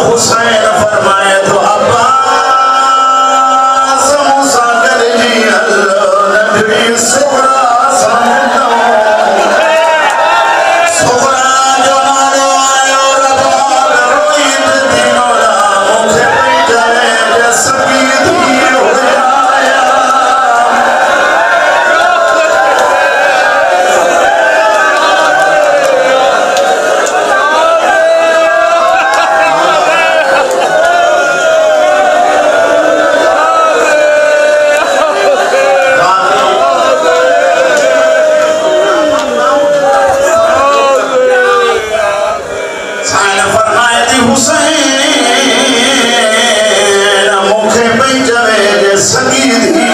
हुसैन फरमाए तो अब्बास मूसा कर जी अल्लाह नबी सुगरा समझो सुगरा जो नारो आयो रबाल रोईत दिनोला मुखे पई जावे जसकी दी होया हुसैन मुखे पई जावे जे संगी दी